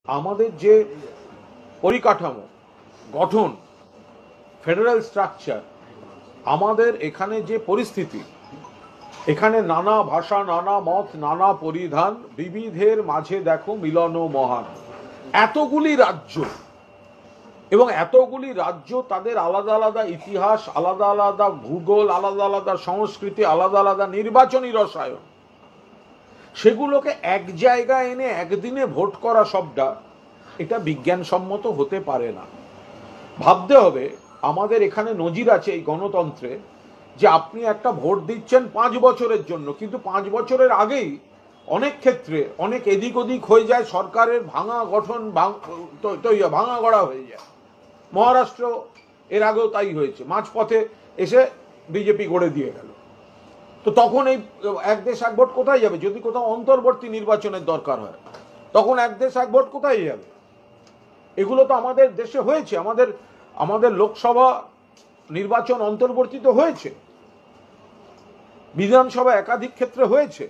আমাদের যে পরিকাঠামো গঠন ফেডারেল স্ট্রাকচার আমাদের এখানে যে পরিস্থিতি এখানে নানা ভাষা নানা মত নানা পরিধান বিবিধের মাঝে দেখো মিলন মহান এতগুলি রাজ্য এবং এতগুলি রাজ্য তাদের আলাদা আলাদা ইতিহাস আলাদা আলাদা ভূগোল আলাদা আলাদা সংস্কৃতি আলাদা আলাদা নির্বাচনী রসায়ন সেগুলোকে এক জায়গায় এনে একদিনে ভোট করা সবটা এটা বিজ্ঞানসম্মত হতে পারে না। ভাবতে হবে আমাদের এখানে নজির আছে এই গণতন্ত্রে যে আপনি একটা ভোট দিচ্ছেন 5 বছরের জন্য কিন্তু 5 বছরের আগেই অনেক ক্ষেত্রে অনেক এদিক ওদিক হয়ে যায় সরকারের ভাঙা গঠন ভাঙা গড়া হয়ে যায়। মহারাষ্ট্র এর আগেও তাই হয়েছে মাঝপথে এসে বিজেপি গড়ে দিয়ে গেল। তো তখন এই এক দেশ এক ভোট কোথায় যাবে? যদি কোথাও অন্তর্বর্তী নির্বাচনের দরকার হয় তখন এক দেশ এক ভোট কোথায় যাবে? এগুলো তো আমাদের দেশে হয়েছে। আমাদের লোকসভা নির্বাচন অন্তর্বর্তীত হয়েছে, বিধানসভা একাধিক ক্ষেত্রে হয়েছে।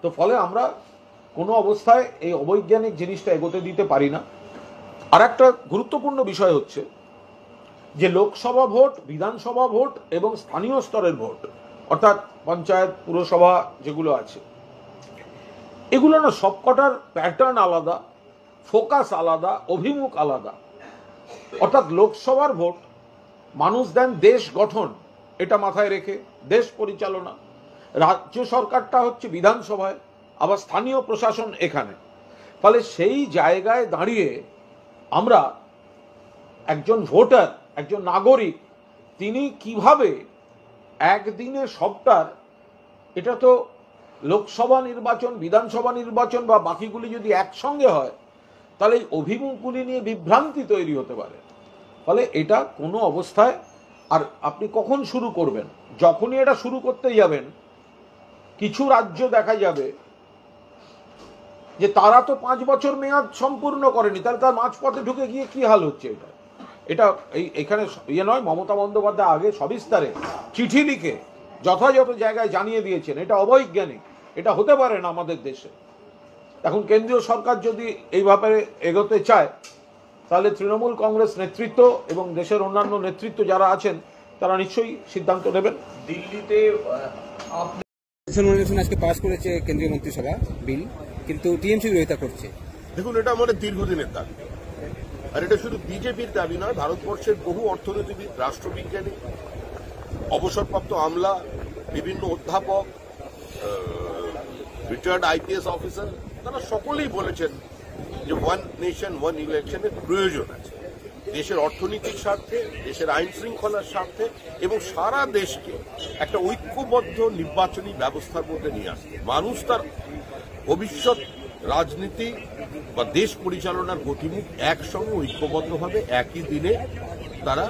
তো ফলে আমরা কোনো অবস্থায় এই অবৈজ্ঞানিক জিনিসটা এগোতে দিতে পারি না। আর একটা গুরুত্বপূর্ণ বিষয় হচ্ছে যে লোকসভা ভোট বিধানসভা ভোট এবং স্থানীয় স্তরের ভোট অর্থাৎ পঞ্চায়েত পুরসভা যেগুলো আছে এগুলো না সবকটার প্যাটার্ন আলাদা, ফোকাস আলাদা, অভিমুখ আলাদা। অর্থাৎ লোকসভার ভোট মানুষ দেন দেশ গঠন এটা মাথায় রেখে দেশ পরিচালনা, রাজ্য সরকারটা হচ্ছে বিধানসভায়, আবার স্থানীয় প্রশাসন এখানে। ফলে সেই জায়গায় দাঁড়িয়ে আমরা একজন ভোটার একজন নাগরিক তিনি কিভাবে একদিনে সবটার, এটা তো লোকসভা নির্বাচন বিধানসভা নির্বাচন বা বাকিগুলি যদি একসঙ্গে হয় তাহলে এই অভিমুখগুলি নিয়ে বিভ্রান্তি তৈরি হতে পারে। ফলে এটা কোনো অবস্থায়, আর আপনি কখন শুরু করবেন? যখনই এটা শুরু করতে যাবেন কিছু রাজ্য দেখা যাবে যে তারা তো 5 বছর মেয়াদ সম্পূর্ণ করেনি, তাহলে তার মাঝপথে ঢুকে গিয়ে কি হাল হচ্ছে। এটা এখানে নয়, মমতা বন্দ্যোপাধ্যায় আগে সবিস্তারে চিঠি লিখে যথাযথ জায়গায় জানিয়ে দিয়েছেন এটা অবৈজ্ঞানিক, এটা হতে পারে না আমাদের দেশে। এখন কেন্দ্রীয় সরকার যদি এই ব্যাপারে এগোতে চায় তাহলে তৃণমূল কংগ্রেস নেতৃত্ব এবং দেশের অন্যান্য নেতৃত্ব যারা আছেন তারা নিশ্চয়ই সিদ্ধান্ত নেবেন। দিল্লিতে আজকে পাস করেছে কেন্দ্রীয় মন্ত্রিসভা বিল, কিন্তু টিএমসি বিরোধিতা করছে। দেখুন, এটা আমাদের দীর্ঘদিনের দাবি, আর এটা শুধু বিজেপির দাবি নয়, ভারতবর্ষের বহু অর্থনীতিবিদ, রাষ্ট্রবিজ্ঞানী, অবসরপ্রাপ্ত আমলা, বিভিন্ন অধ্যাপক, রিটায়ার্ড আইপিএস অফিসার তারা সকলেই বলেছেন যে ওয়ান নেশন ওয়ান ইলেকশনের প্রয়োজন আছে দেশের অর্থনীতির স্বার্থে, দেশের আইন শৃঙ্খলার স্বার্থে এবং সারা দেশকে একটা ঐক্যবদ্ধ নির্বাচনী ব্যবস্থার মধ্যে নিয়ে আসতে। মানুষ তার ভবিষ্যৎ রাজনীতি বা দেশ পরিচালনার গতিমুখ একসঙ্গে ঐক্যবদ্ধভাবে একই দিনে তারা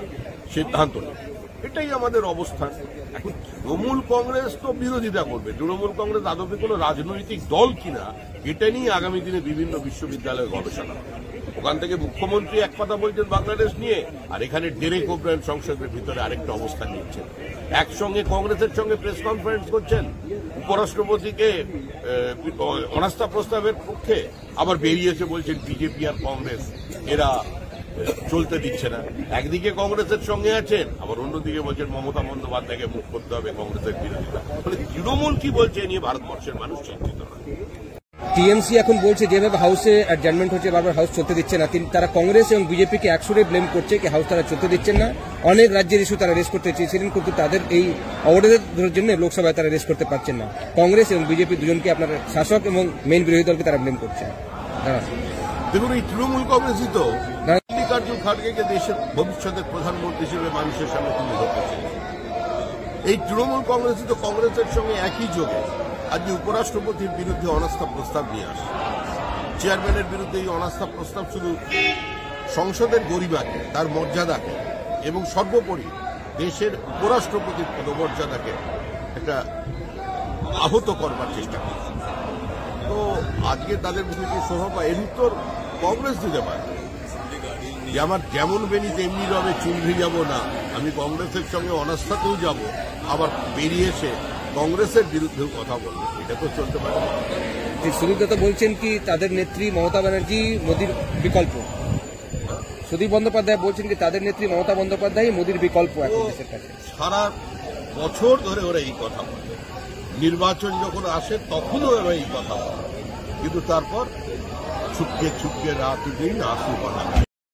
সিদ্ধান্ত নেবে, এটাই আমাদের অবস্থান। এখন তৃণমূল কংগ্রেস তো বিরোধিতা করবে, তৃণমূল কংগ্রেস আদপে কোনো রাজনৈতিক দল কিনা এটা নিয়ে আগামী দিনে বিভিন্ন বিশ্ববিদ্যালয়ের গবেষণা হবে। ওখান থেকে মুখ্যমন্ত্রী এক কথা বলছেন বাংলাদেশ নিয়ে, আর এখানে ডেরেক ওব্রায়েন সংসদের ভিতরে আরেকটা অবস্থান নিচ্ছেন। একসঙ্গে কংগ্রেসের সঙ্গে প্রেস কনফারেন্স করছেন, উপরাষ্ট্রপতিকে অনাস্থা প্রস্তাবের পক্ষে, আবার বেরিয়েছে বলছেন বিজেপি আর কংগ্রেস এরা চলতে দিচ্ছে না। একদিকে কংগ্রেসের সঙ্গে আছেন, আবার অন্যদিকে বলছেন মমতা বন্দ্যোপাধ্যায়কে মুখ করতে হবে কংগ্রেসের বিরোধিতা। ফলে তৃণমূল কি বলছে এ নিয়ে ভারতবর্ষের মানুষ চিন্তিত না। টিএমসি এখন বলছে যেভাবে হাউসে অ্যাডজার্নমেন্ট হচ্ছে, বারবার হাউস চলতে দিচ্ছে না, তারা কংগ্রেস এবং বিজেপিকে একসুরে ব্লেম করছে কি হাউস তারা চলতে দিচ্ছেন না। অনেক রাজ্যের ইস্যু তারা রেস করতে চেয়েছিলেন কিন্তু তাদের এই অবরোধের জন্য লোকসভায় তারা রেস করতে পারছেন না। কংগ্রেস এবং বিজেপি দুজনকে আপনার শাসক এবং মেইন বিরোধী দলকে তারা ব্লেম করছে। দেখুন, এই তৃণমূল কংগ্রেসই তো মল্লিকার্জুন খাড়গেকে দেশের ভবিষ্যতের প্রধানমন্ত্রী হিসেবে মানুষের সামনে তুলে ধরতেছে। এই তৃণমূল কংগ্রেসই তো কংগ্রেসের সঙ্গে একই যোগে আজকে উপরাষ্ট্রপতির বিরুদ্ধে অনাস্থা প্রস্তাব নিয়ে আসে। চেয়ারম্যানের বিরুদ্ধে এই অনাস্থা প্রস্তাব শুধু সংসদের গরিমাকে, তার মর্যাদাকে এবং সর্বোপরি দেশের উপরাষ্ট্রপতির পদমর্যাদাকে একটা আহত করবার চেষ্টা করছে। তো আজকে তাদের মুখে যে শোভা এর উত্তর কংগ্রেস দিতে পারে যে আমার যেমন বেনি তেমনি রবে চুল ভিজাবো না, আমি কংগ্রেসের সঙ্গে অনাস্থাতেও যাব, আবার বেরিয়ে এসে কংগ্রেসের বিরুদ্ধেও কথা বলবে, এটা তো চলতে পারে। সুদীপ দত্ত বলছেন কি তাদের নেত্রী মমতা ব্যানার্জি মোদির বিকল্প। সুদীপ বন্দ্যোপাধ্যায় বলছেন কি তাদের নেত্রী মমতা বন্দ্যোপাধ্যায় মোদির বিকল্প এখন দেশের কাছে। সারা বছর ধরে ওরা এই কথা বলে, নির্বাচন যখন আসে তখনও ওরা এই কথা বলে, কিন্তু তারপর ছুটকে ছুটকে রাত দিন আসু কথা বলে।